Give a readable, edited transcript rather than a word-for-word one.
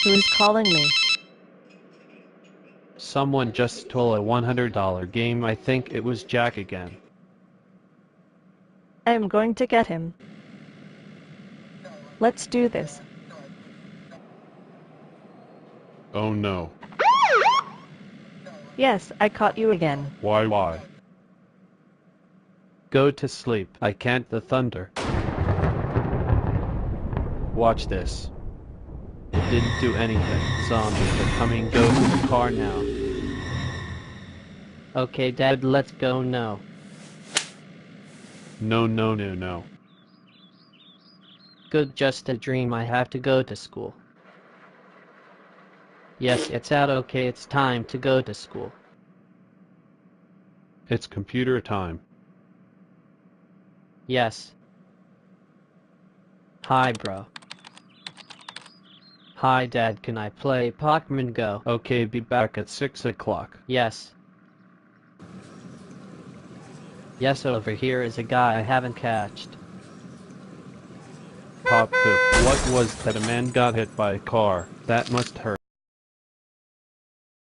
Who is calling me? Someone just stole a $100 game. I think it was Jack again. I am going to get him. Let's do this. Oh no. Yes, I caught you again. Why? Go to sleep. I can't the thunder. Watch this. It didn't do anything. Zombies are coming. Go to the car now. Okay, Dad, let's go now. No. Good, just a dream. I have to go to school. Yes, it's out. Okay, it's time to go to school. It's computer time. Yes. Hi, bro. Hi, Dad, can I play Pokemon Go? Okay, be back at 6 o'clock. Yes. Yes, over here is a guy I haven't catched. Pop poop. What was that? A man got hit by a car. That must hurt.